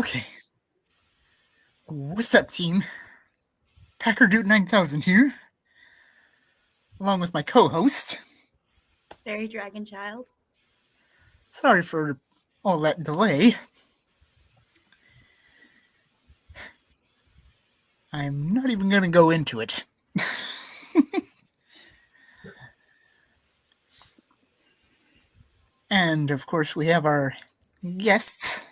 Okay. What's up, team? Packerdude 9000 here, along with my co-host. FairyDragonChild. Sorry for all that delay. I'm not even going to go into it. And, of course, we have our guests.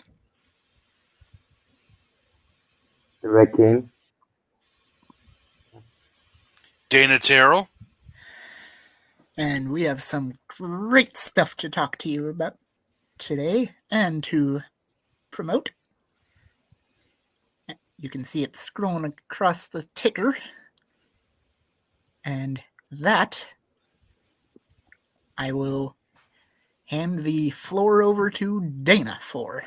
The Red King. Dana Terrell. And we have some great stuff to talk to you about today and to promote. You can see it scrolling across the ticker. And that I will hand the floor over to Dana for.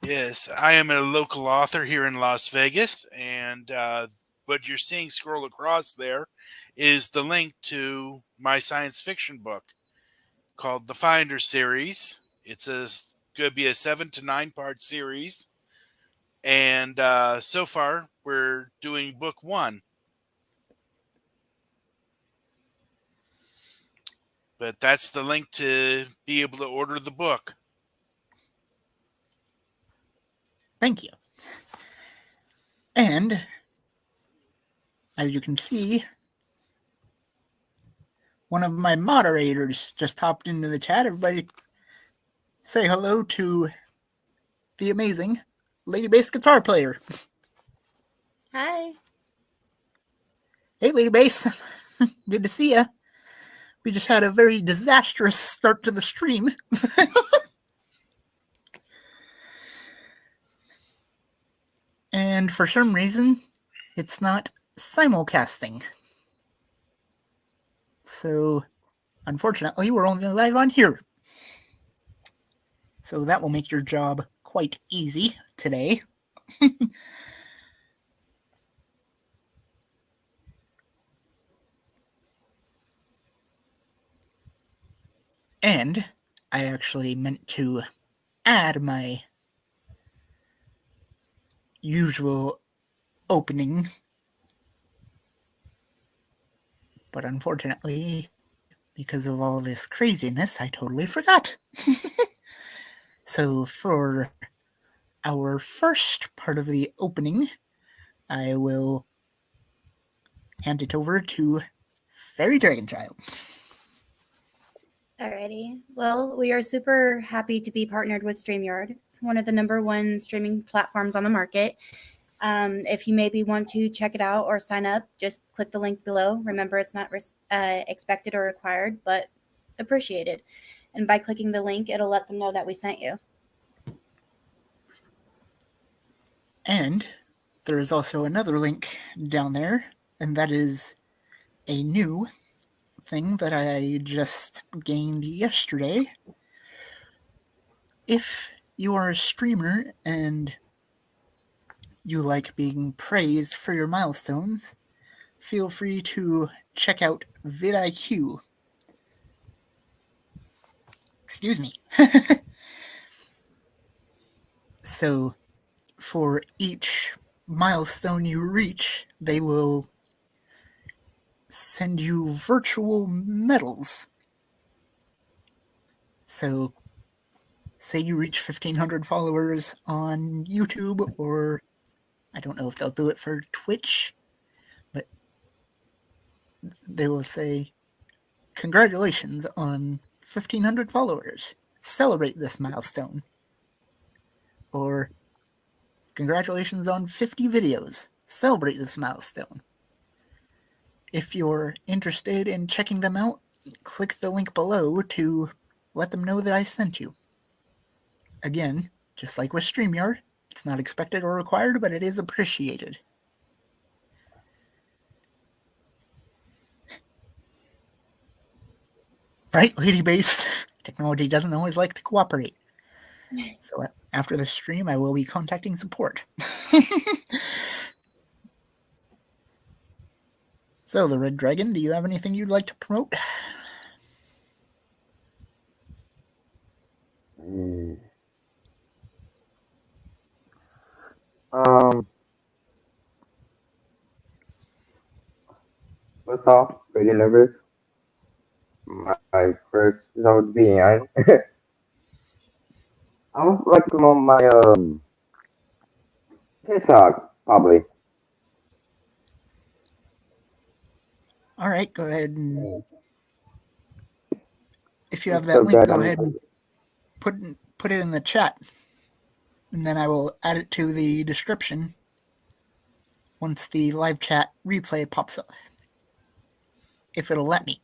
Yes, I am a local author here in Las Vegas, and what you're seeing scroll across there is the link to my science fiction book called the Finder series. It's going to be a 7 to 9 part series, and so far we're doing book 1. But that's the link to be able to order the book. Thank you. And as you can see, one of my moderators just hopped into the chat. Everybody say hello to the amazing Lady Bass guitar player. Hi. Hey, Lady Bass. Good to see ya. We just had a very disastrous start to the stream. And for some reason, it's not simulcasting. So, unfortunately, we're only live on here. So that will make your job quite easy today. And I actually meant to add my usual opening, but unfortunately, because of all this craziness, I totally forgot. So for our first part of the opening, I will hand it over to FairyDragonChild. Alrighty. Well, we are super happy to be partnered with StreamYard, one of the #1 streaming platforms on the market. If you maybe want to check it out or sign up, just click the link below. Remember, it's not expected or required, but appreciated. And by clicking the link, it'll let them know that we sent you. And there is also another link down there, and that is a new thing that I just gained yesterday. If you are a streamer and you like being praised for your milestones, feel free to check out vidIQ. Excuse me. So, for each milestone you reach, they will send you virtual medals. So, say you reach 1,500 followers on YouTube, or I don't know if they'll do it for Twitch, but they will say, congratulations on 1,500 followers. Celebrate this milestone. Or, congratulations on 50 videos. Celebrate this milestone. If you're interested in checking them out, click the link below to let them know that I sent you. Again, just like with StreamYard, it's not expected or required, but it is appreciated. Right, Lady Bass? Technology doesn't always like to cooperate. So after the stream, I will be contacting support. So, the Red Dragon, do you have anything you'd like to promote? First off, pretty nervous. My first episode being on. I would like to promote my TikTok probably. All right, go ahead and if you have It's that so link, good. go ahead and put it in the chat, and then I will add it to the description once the live chat replay pops up, if it'll let me.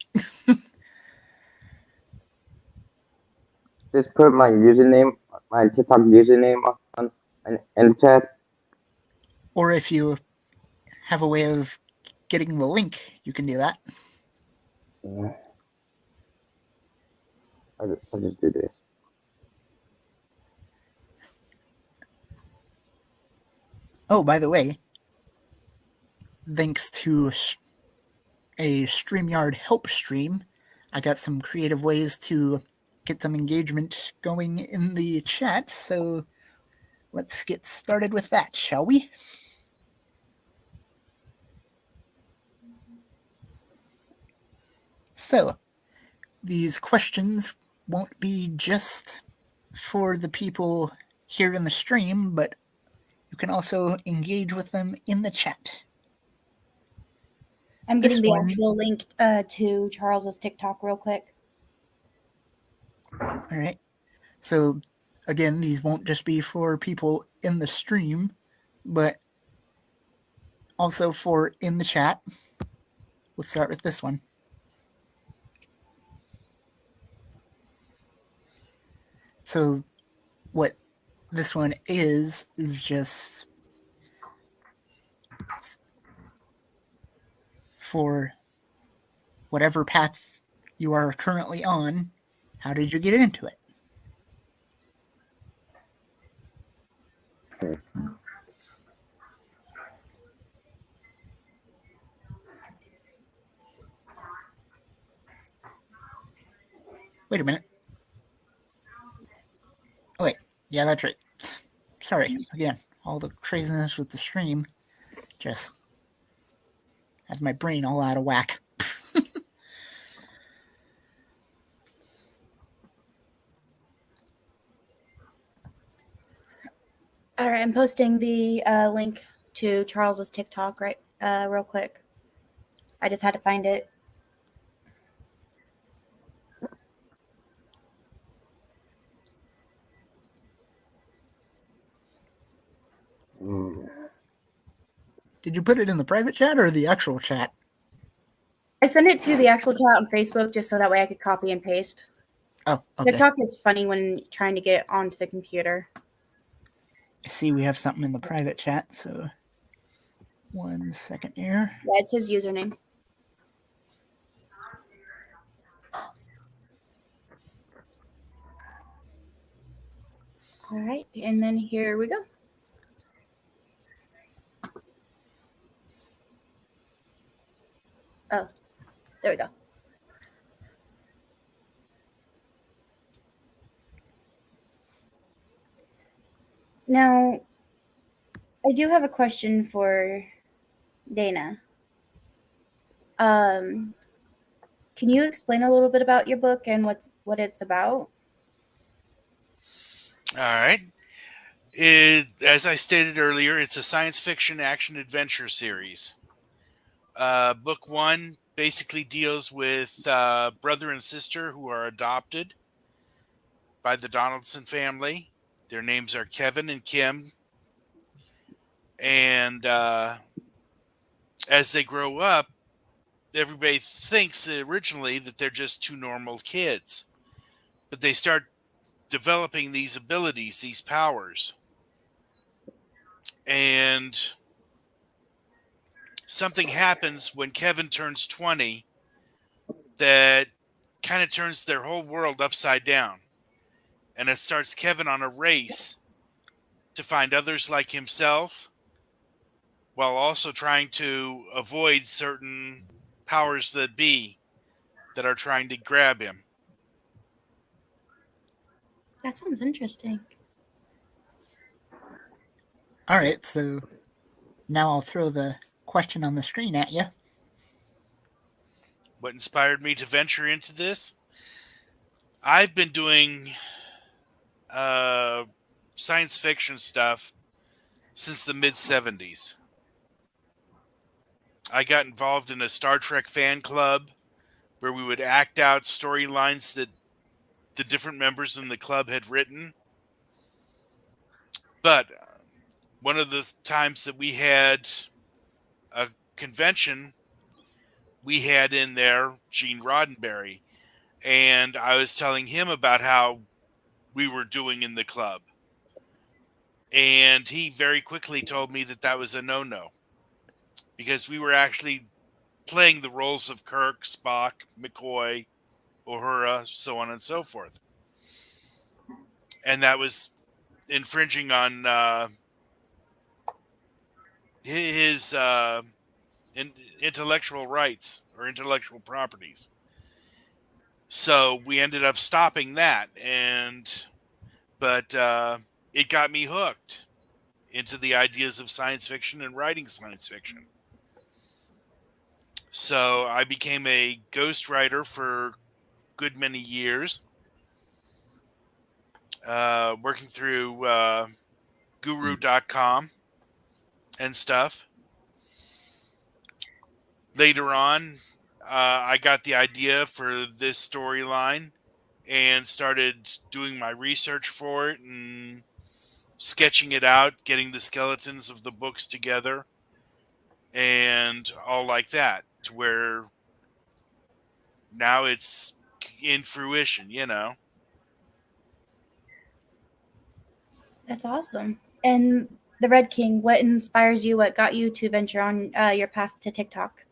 Just put my username, my TikTok username in the chat. Or if you have a way of getting the link, you can do that. Yeah. I'll just do this. Oh, by the way, thanks to a StreamYard help stream, I got some creative ways to get some engagement going in the chat, so let's get started with that, shall we? So, these questions won't be just for the people here in the stream, but you can also engage with them in the chat. I'm getting This the one- actual link to Charles's TikTok real quick. All right. So, again, these won't just be for people in the stream, but also for in the chat. We'll start with this one. So, what this one is just for whatever path you are currently on, how did you get into it? Wait a minute. Oh, wait. Yeah, that's right. Sorry. Again, all the craziness with the stream just has my brain all out of whack. All right, I'm posting the link to Charles's TikTok real quick. I just had to find it. Did you put it in the private chat or the actual chat? I sent it to the actual chat on Facebook just so that way I could copy and paste. Oh, okay. TikTok is funny when trying to get it onto the computer. I see we have something in the private chat, so 1 second here. Yeah, it's his username. All right, and then here we go. Oh, there we go. Now, I do have a question for Dana. Can you explain a little bit about your book and what it's about? All right. As I stated earlier, it's a science fiction action adventure series. Book 1 basically deals with brother and sister who are adopted by the Donaldson family. Their names are Kevin and Kim. And as they grow up, everybody thinks originally that they're just two normal kids. But they start developing these abilities, these powers. And something happens when Kevin turns 20 that kind of turns their whole world upside down. And it starts Kevin on a race to find others like himself while also trying to avoid certain powers that be that are trying to grab him. That sounds interesting. All right, so now I'll throw the question on the screen at you. what inspired me to venture into this? I've been doing science fiction stuff since the mid-'70s. I got involved in a Star Trek fan club where we would act out storylines that the different members in the club had written. But one of the times that we had a convention, we had in there Gene Roddenberry. And I was telling him about how we were doing in the club. And he very quickly told me that that was a no-no. Because we were actually playing the roles of Kirk, Spock, McCoy, Uhura, so on and so forth. And that was infringing on his intellectual rights or intellectual properties. So we ended up stopping that, but it got me hooked into the ideas of science fiction and writing science fiction. So I became a ghostwriter for a good many years, working through guru.com and stuff. Later on, I got the idea for this storyline and started doing my research for it and sketching it out, getting the skeletons of the books together, and all like that, to where now it's in fruition, you know. That's awesome. And the Red King, what inspires you? What got you to venture on your path to TikTok?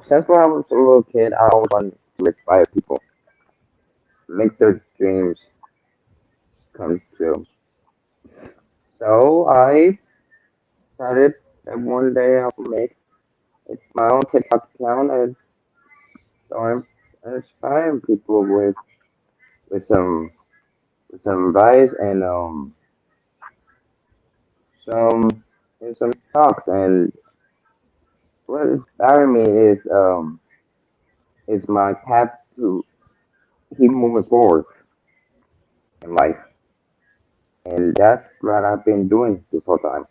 Since when I was a little kid, I always wanted to inspire people, make their dreams come true. So I decided that one day I would make my own TikTok account and start inspiring people with some advice and some some talks. And what inspired me is my path to keep moving forward in life, and that's what I've been doing this whole time.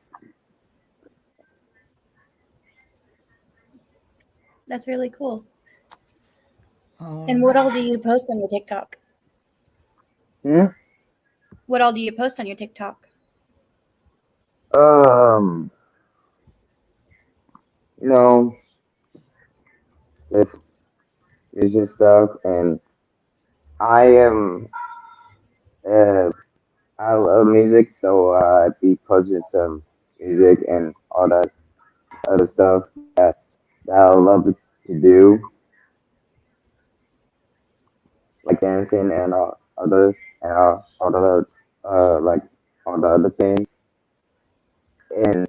That's really cool. Um, And what all do you post on your TikTok? Hmm? What all do you post on your TikTok? Um, you know, it's just stuff, and I am uh, I love music, so I be posting some music and all that other stuff that I love to do, like dancing and others and all the like all the other things. And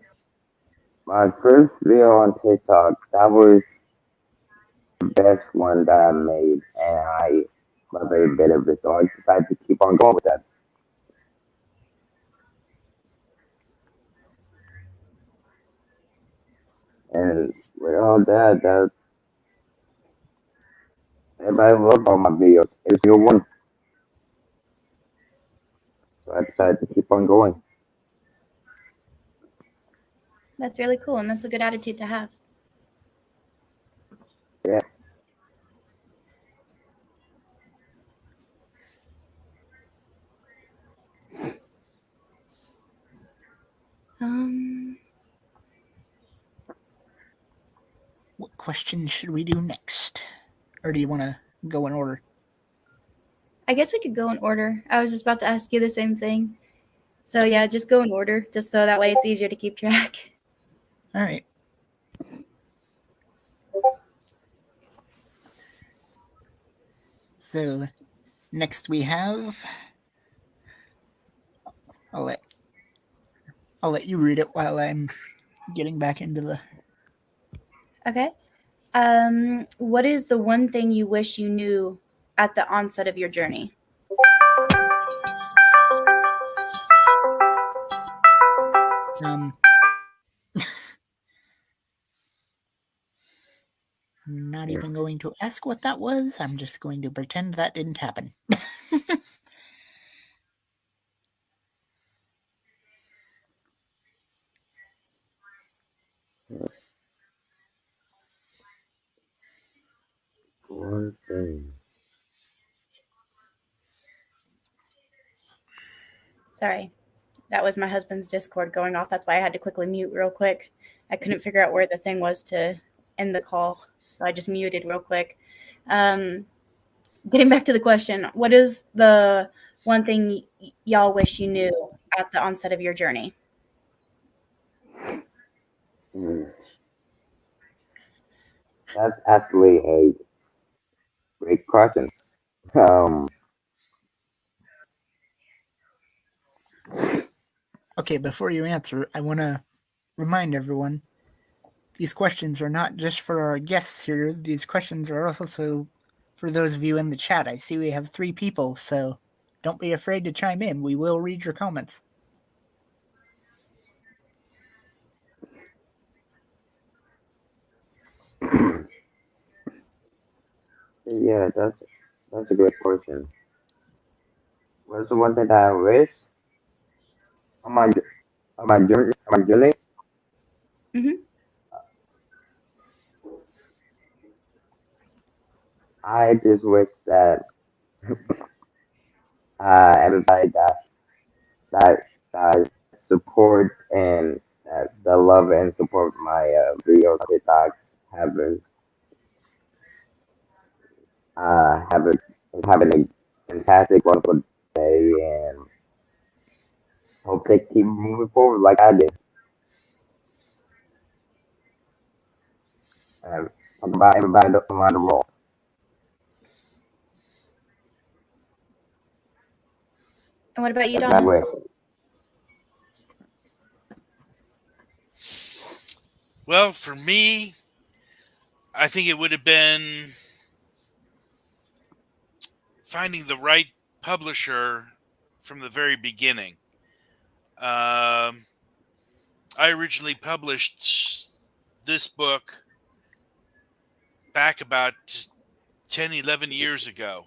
my first video on TikTok, that was the best one that I made, and I love every bit of it. So I decided to keep on going with that. And with all that everybody loved all my videos. Every single one. So I decided to keep on going. That's really cool, and that's a good attitude to have. Yeah. what question should we do next? Or do you want to go in order? I guess we could go in order. I was just about to ask you the same thing. So yeah, just go in order, just so that way it's easier to keep track. All right. So next we have. I'll let you read it while I'm getting back into the. Okay. What is the one thing you wish you knew at the onset of your journey? Um, not even going to ask what that was. I'm just going to pretend that didn't happen. One thing. Sorry, that was my husband's Discord going off. That's why I had to quickly mute real quick. I couldn't figure out where the thing was to end the call, so I just muted real quick. Getting back to the question, what is the one thing y'all wish you knew at the onset of your journey? That's actually a great question. Um, Okay, before you answer, I want to remind everyone these questions are not just for our guests here. These questions are also for those of you in the chat. I see we have 3 people, so don't be afraid to chime in. We will read your comments. yeah, that's a great question. What's the one thing that I wish on my journey? On my journey? Mm-hmm. I just wish that everybody that support and that love and support my videos on TikTok have been have a, is having a fantastic, wonderful day, and hope they keep moving forward like I did. Talk about everybody around the world. And what about you, That's my Donald? wish. Well, for me, I think it would have been finding the right publisher from the very beginning. I originally published this book back about 10, 11 years ago.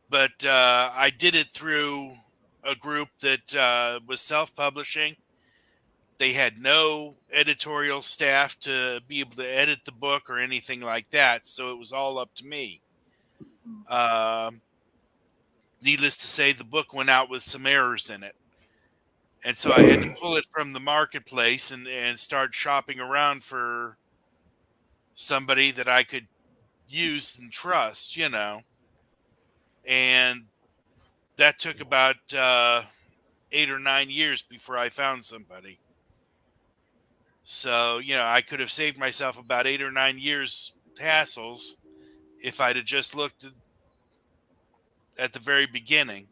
But I did it through a group that was self-publishing. They had no editorial staff to be able to edit the book or anything like that, so it was all up to me. Needless to say, the book went out with some errors in it. And so I had to pull it from the marketplace and start shopping around for somebody that I could use and trust, And that took about 8 or 9 years before I found somebody. So, I could have saved myself about 8 or 9 years hassles if I'd have just looked at the very beginning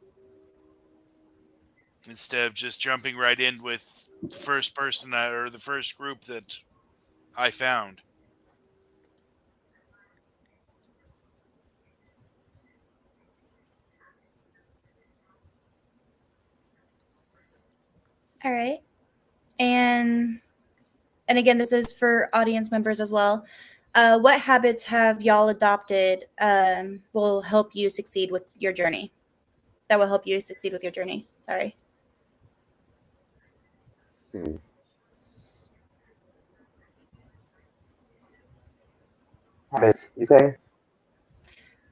instead of just jumping right in with the first person or the first group that I found. All right. And again, this is for audience members as well. What habits have y'all adopted will help you succeed with your journey? That will help you succeed with your journey. Sorry. Hmm. Habits, you say?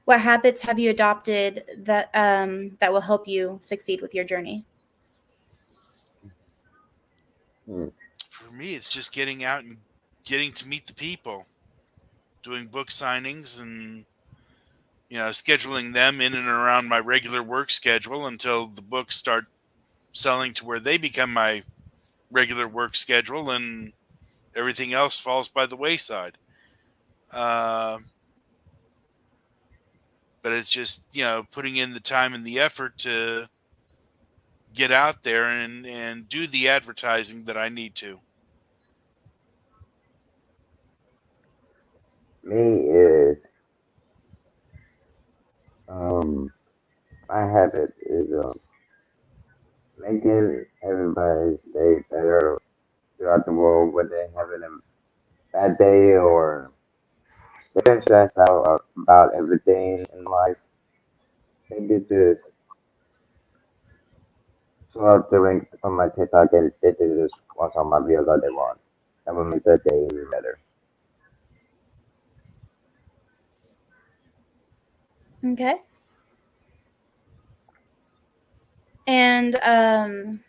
What habits have you adopted that will help you succeed with your journey? Hmm. For me, it's just getting out and getting to meet the people, doing book signings and scheduling them in and around my regular work schedule until the books start selling to where they become my regular work schedule and everything else falls by the wayside. Uh, but it's just, putting in the time and the effort to get out there and do the advertising that I need to. Me is um my habit is making everybody's day better throughout the world, whether they're having a bad day or they're stressed out about everything in life. They do just pull out the links from my TikTok and they do just watch all my videos all day long. That would make their day even better. Okay. And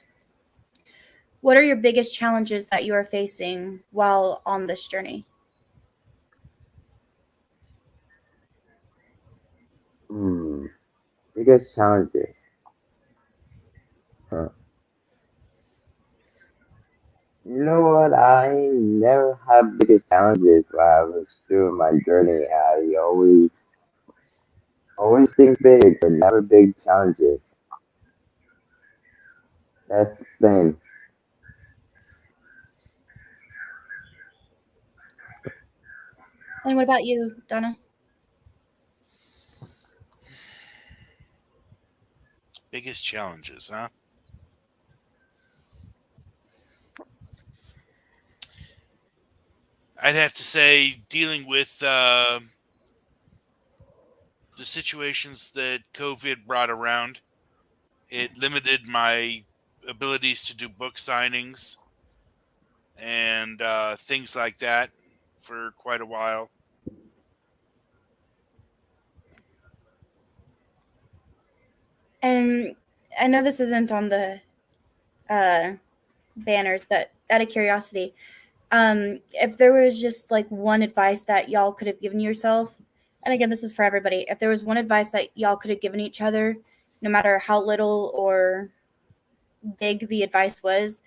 what are your biggest challenges that you are facing while on this journey? Biggest challenges. Huh. You know what? I never had biggest challenges while I was doing my journey. I always think big, but never big challenges. That's the thing. And what about you, Donna? Biggest challenges, huh? I'd have to say dealing with the situations that COVID brought around. It limited my abilities to do book signings and things like that for quite a while. And I know this isn't on the banners, but out of curiosity, if there was just like one advice that y'all could have given yourself, and again, this is for everybody, if there was one advice that y'all could have given each other, no matter how little or big the advice was,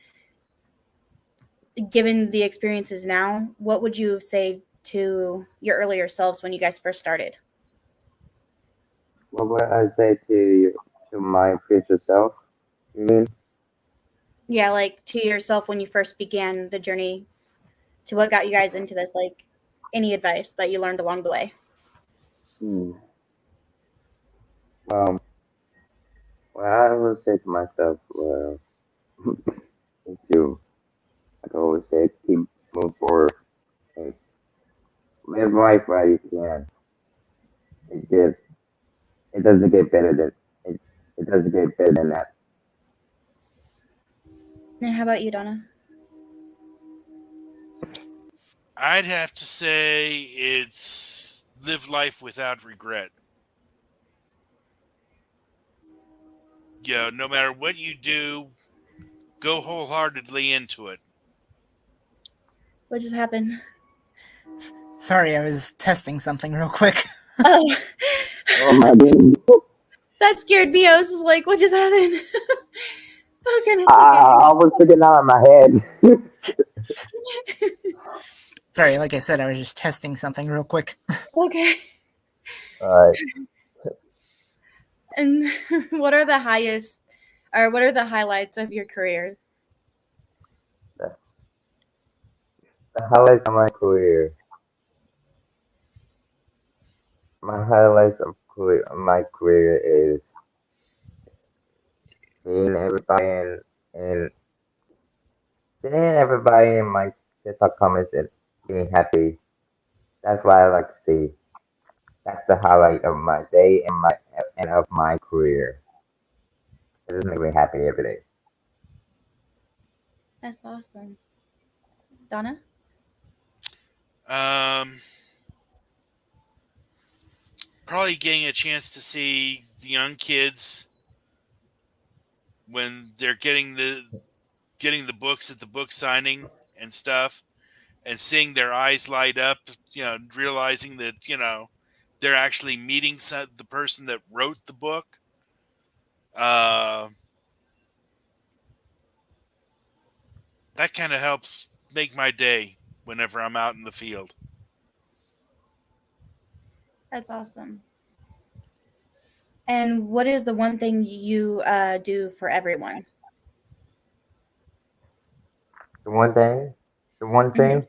given the experiences now, what would you say to your earlier selves when you guys first started? What would I say to my future self? You mean? Yeah, like to yourself when you first began the journey to what got you guys into this, like any advice that you learned along the way. Hmm. Um, well, I would say to myself, well, is to, like I always say, keep moving forward and live life while you can. It just, it doesn't get better than it. It doesn't get better than that. And how about you, Donna? I'd have to say it's live life without regret. Yeah, no matter what you do, go wholeheartedly into it. What just happened? Sorry, I was testing something real quick. Oh, Oh my goodness! that scared me. I was just like, what just happened? Oh, goodness. I was figuring out in my head. Sorry, like I said, I was just testing something real quick. Okay. All right. And what are the highest, or what are the highlights of your career? The highlights of my career. My highlights of my career is seeing everybody in seeing everybody in my TikTok comments and being happy. That's what I like to see. That's the highlight of my day and of my career. It just makes me happy every day. That's awesome. Donna? Um, Probably getting a chance to see the young kids when they're getting the books at the book signing and stuff, and seeing their eyes light up, realizing that they're actually meeting the person that wrote the book. Uh, that kind of helps make my day whenever I'm out in the field. That's awesome. And what is the one thing you do for everyone? The one thing, the one Mhm. thing,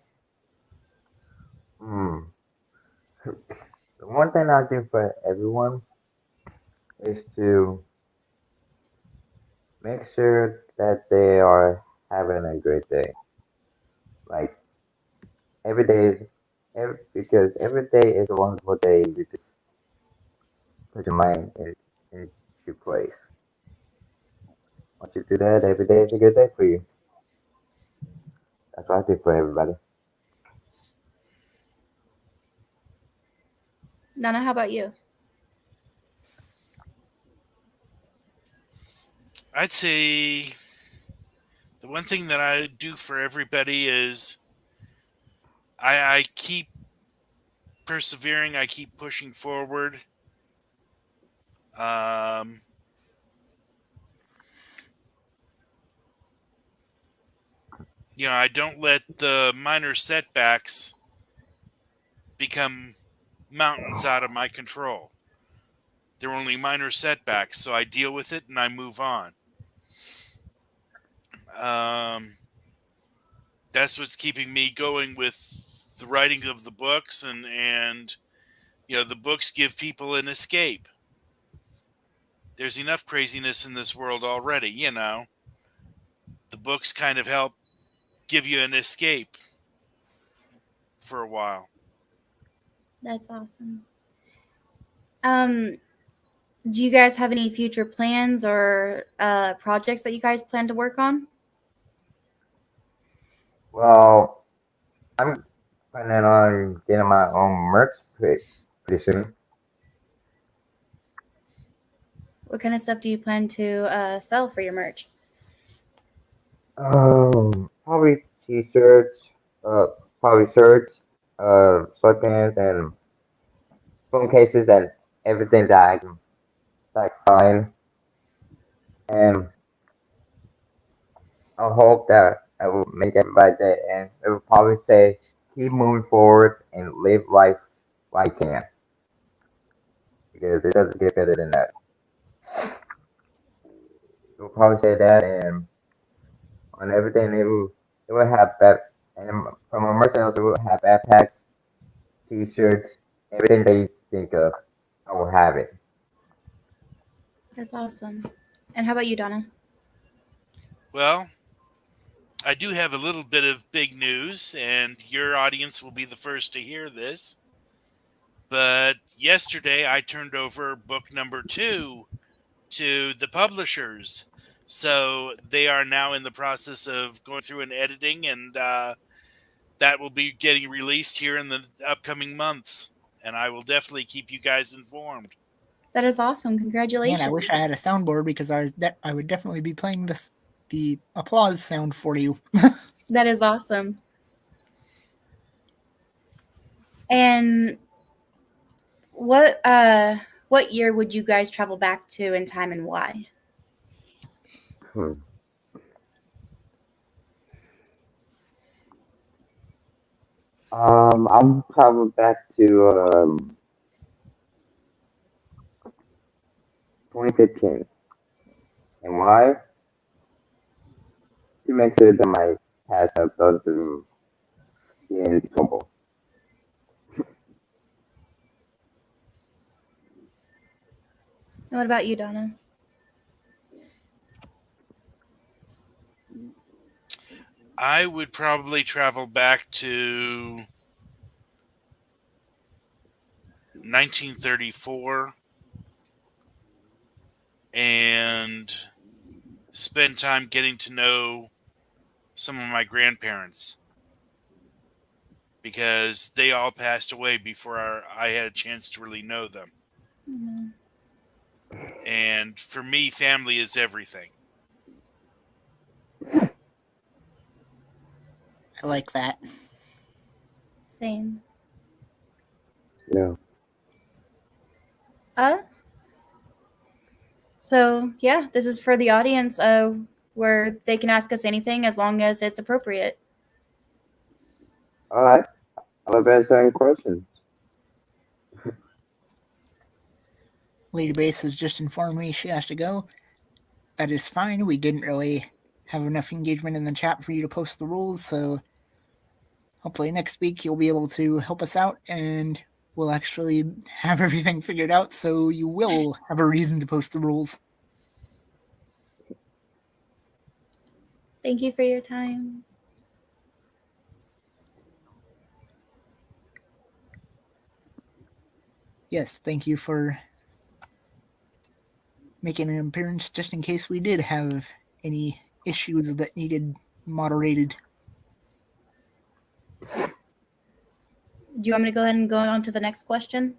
hmm, the one thing I do for everyone is to make sure that they are having a great day. Like every day, because every day is a wonderful day. You just put your mind into place. Once you do that, every day is a good day for you. That's what I do for everybody. Nana, how about you? I'd say the one thing that I do for everybody is I keep persevering. I keep pushing forward. Um, I don't let the minor setbacks become mountains out of my control. They're only minor setbacks, so I deal with it and I move on. That's what's keeping me going with the writing of the books, and the books give people an escape. There's enough craziness in this world already. The books kind of help give you an escape for a while. That's awesome. Do you guys have any future plans or projects that you guys plan to work on? Well, I'm planning on getting my own merch pretty soon. What kind of stuff do you plan to sell for your merch? Probably t-shirts, probably shirts, sweatpants, and phone cases, and everything that I can find. And I hope that I will make everybody day, and it will probably say, keep moving forward and live life like you can. Because it doesn't get better than that. It will probably say that, and on everything it will have that, and from a merchandise it will have backpacks, t-shirts, everything that you think of. I will have it. That's awesome. And how about you, Donna? Well, I do have a little bit of big news, and your audience will be the first to hear this. But yesterday I turned over book number 2 to the publishers. So they are now in the process of going through and editing, and that will be getting released here in the upcoming months. And I will definitely keep you guys informed. That is awesome. Congratulations. Man, I wish I had a soundboard because I would definitely be playing the applause sound for you. That is awesome. And what year would you guys travel back to in time, and why? I'm traveling back to 2015, and why? To make sure that my past self doesn't get in trouble. And what about you, Donna? I would probably travel back to 1934 and spend time getting to know some of my grandparents, because they all passed away before I had a chance to really know them. Mm-hmm. And for me, family is everything. I like that. Same. Yeah. So yeah, this is for the audience where they can ask us anything as long as it's appropriate. All right. I'll answering questions. Lady Base has just informed me she has to go. That is fine. We didn't really have enough engagement in the chat for you to post the rules, so hopefully next week you'll be able to help us out and we'll actually have everything figured out, so you will have a reason to post the rules. Thank you for your time. Yes, thank you for making an appearance just in case we did have any issues that needed moderated. Do you want me to go ahead and go on to the next question?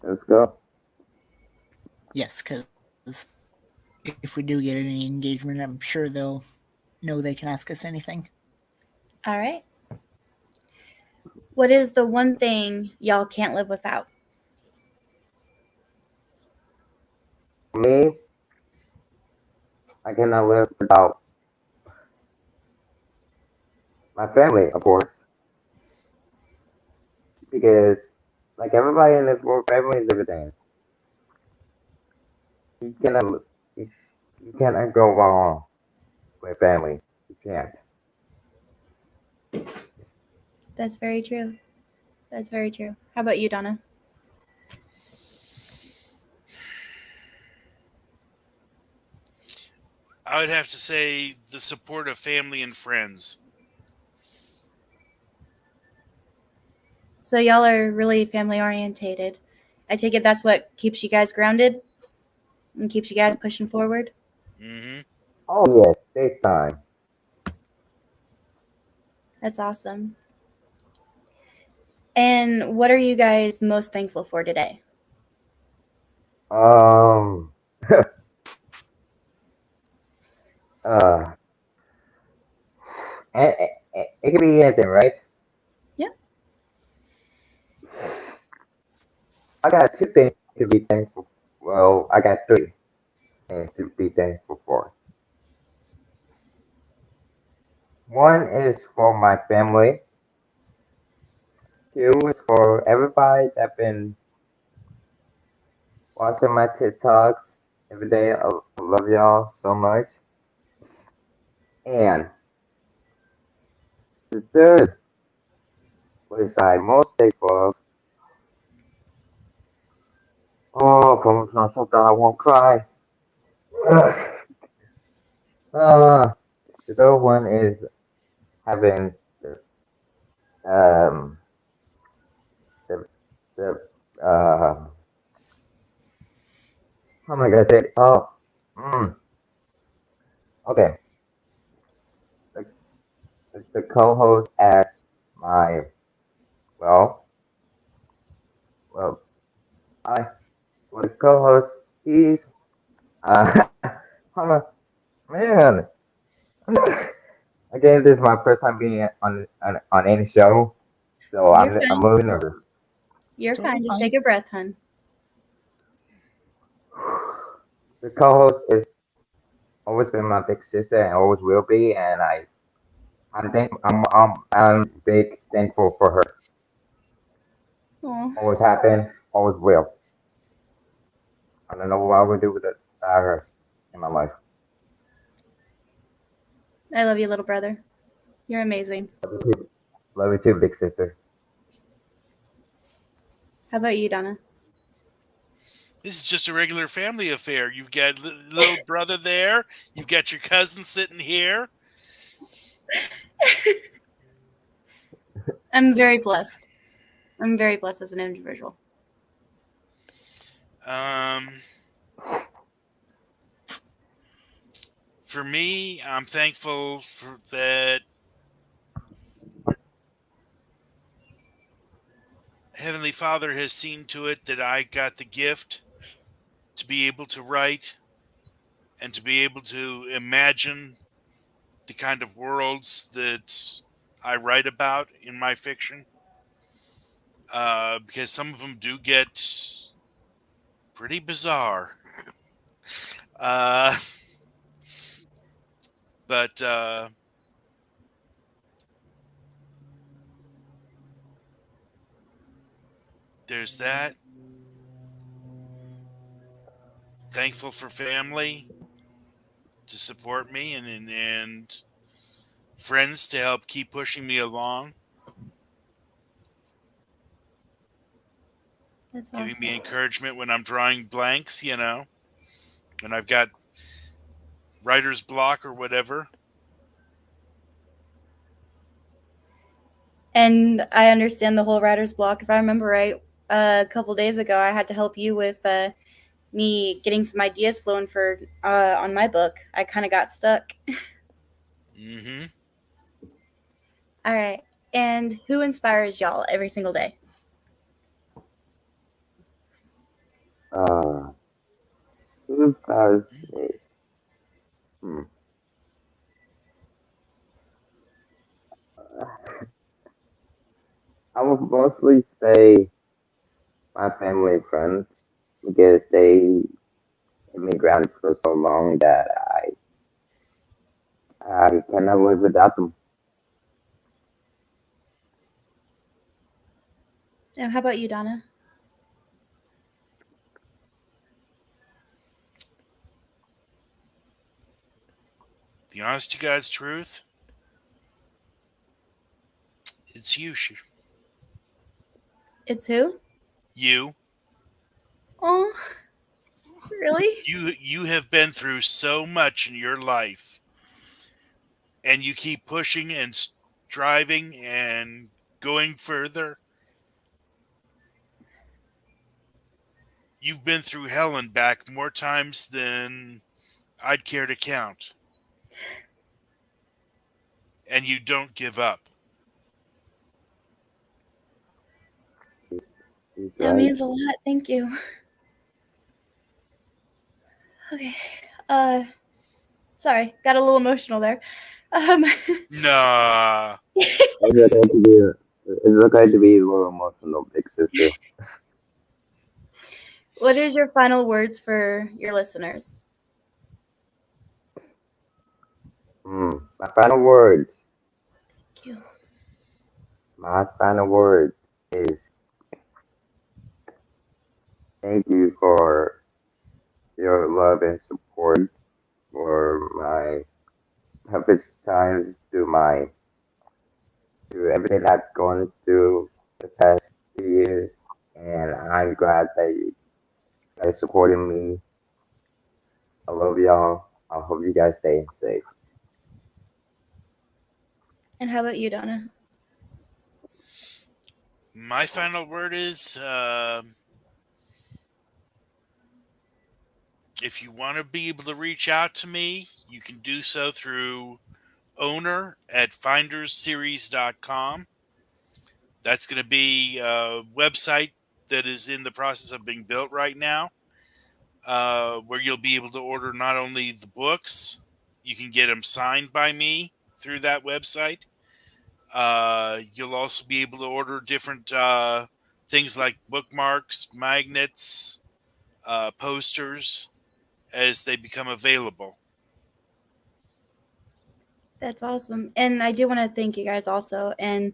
Let's go. Yes, because if we do get any engagement, I'm sure they'll know they can ask us anything. All right. What is the one thing y'all can't live without? Me, I cannot live without my family, of course, because like everybody in this world, family is everything. You cannot, you cannot go wrong with family. You can't. That's very true. That's very true. How about you, Donna? I would have to say the support of family and friends. So y'all are really family orientated. I take it that's what keeps you guys grounded and keeps you guys pushing forward. Mm-hmm. Oh yes, big time. That's awesome. And what are you guys most thankful for today? Um, uh, it could be anything, right? Yep. I got two things to be thankful. Well, I got three things to be thankful for. One is for my family. Two is for everybody that been watching my TikToks every day. I love y'all so much. And the third, which I'm most thankful of. Oh, como no something I won't cry. uh, the third one is having um the the how am I gonna say it? Oh, okay. The, the co-host as my well well I well the co-host he's hold on man. Again, this is my first time being on any show, so You're I'm fine. really nervous. You're Totally fine. Just fine. take a breath, hun. The co-host is always been my big sister and always will be, and I'm big thankful for her. Aw. Always happened, always will. I don't know what I would do without her in my life. I love you, little brother. You're amazing. Love you too, big sister. How about you, Donna? This is just a regular family affair. You've got little brother there. You've got your cousin sitting here. I'm very blessed. I'm very blessed as an individual. For me, I'm thankful for that Heavenly Father has seen to it that I got the gift to be able to write and to be able to imagine the kind of worlds that I write about in my fiction. Because some of them do get pretty bizarre. Uh, but there's that. Thankful for family to support me and friends to help keep pushing me along, That's giving awesome. me encouragement when I'm drawing blanks, when I've got writer's block or whatever. And I understand the whole writer's block. If I remember right, a couple days ago, I had to help you with me getting some ideas flowing for on my book. I kind of got stuck. Mm-hmm. All right. And who inspires y'all every single day? Who's guys? Hmm. I would mostly say my family and friends because they keep me grounded for so long that I cannot live without them. And how about you, Donna? The honest to God's truth, it's you. It's who? You. Oh, really? You have been through so much in your life, and you keep pushing and striving and going further. You've been through hell and back more times than I'd care to count. And you don't give up. He's That right. means a lot. Thank you. Okay. Sorry, got a little emotional there. Nah. It's okay to be a little emotional, big sister. What is your final words for your listeners? My final words. Thank you. My final word is thank you for your love and support for my toughest times through everything I've gone through the past few years, and I'm glad that you guys supported me. I love y'all. I hope you guys stay safe. And how about you, Donna? My final word is if you want to be able to reach out to me, you can do so through owner@findersseries.com. That's going to be a website that is in the process of being built right now, where you'll be able to order not only the books, you can get them signed by me through that website. You'll also be able to order different things like bookmarks, magnets, posters as they become available. That's awesome. And I do want to thank you guys also. And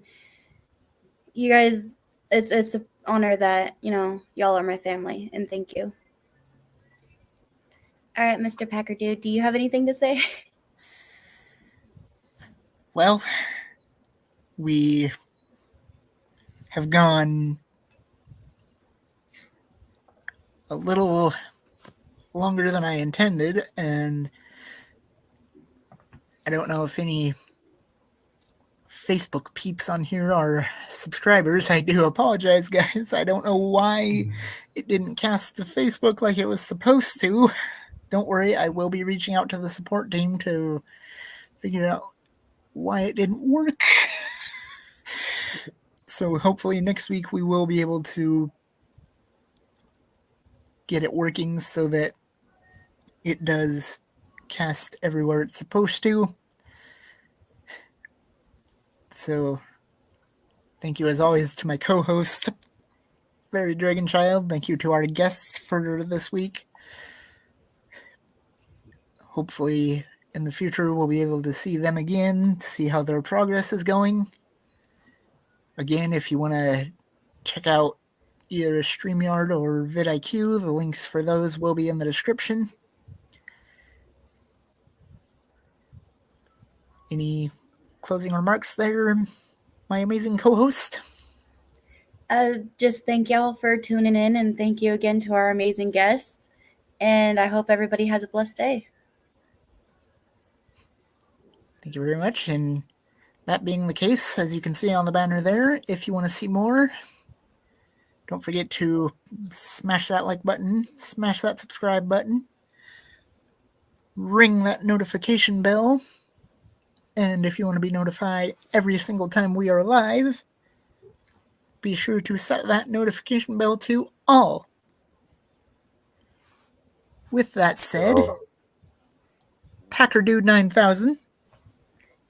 you guys, it's an honor that, y'all are my family. And thank you. All right, Mr. Packerdude, do you have anything to say? Well, we have gone a little longer than I intended, and I don't know if any Facebook peeps on here are subscribers. I do apologize, guys. I don't know why it didn't cast to Facebook like it was supposed to. Don't worry, I will be reaching out to the support team to figure out why it didn't work. So hopefully next week we will be able to get it working so that it does cast everywhere it's supposed to. So thank you as always to my co-host, FairyDragonChild. Thank you to our guests for this week. Hopefully in the future we'll be able to see them again, to see how their progress is going. Again, if you want to check out either StreamYard or vidIQ, the links for those will be in the description. Any closing remarks there, my amazing co-host? Just thank y'all for tuning in, and thank you again to our amazing guests. And I hope everybody has a blessed day. Thank you very much, and That being the case, as you can see on the banner there, if you want to see more, don't forget to smash that like button, smash that subscribe button, ring that notification bell, and if you want to be notified every single time we are live, be sure to set that notification bell to all. With that said, So, Packerdude 9000,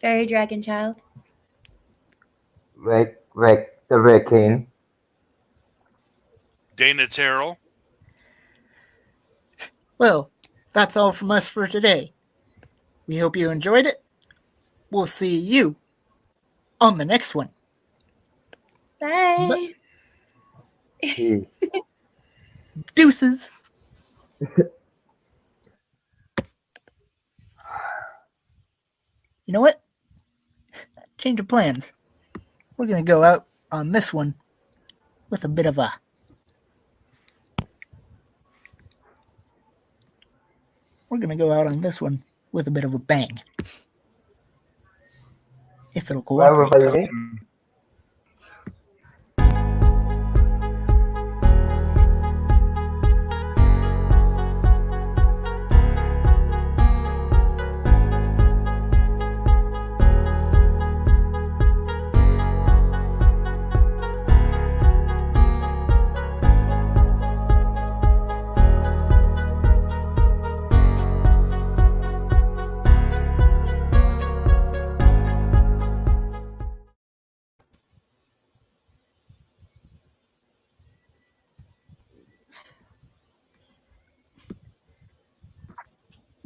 FairyDragonChild. Rick, the Rick King. Dana Terrell. well, that's all from us for today. We hope you enjoyed it. We'll see you on the next one. Bye. Peace. Deuces. You know what? Change of plans. We're going to go out on this one with a bit of a... We're going to go out on this one with a bit of a bang. If it'll Where cooperate. were you?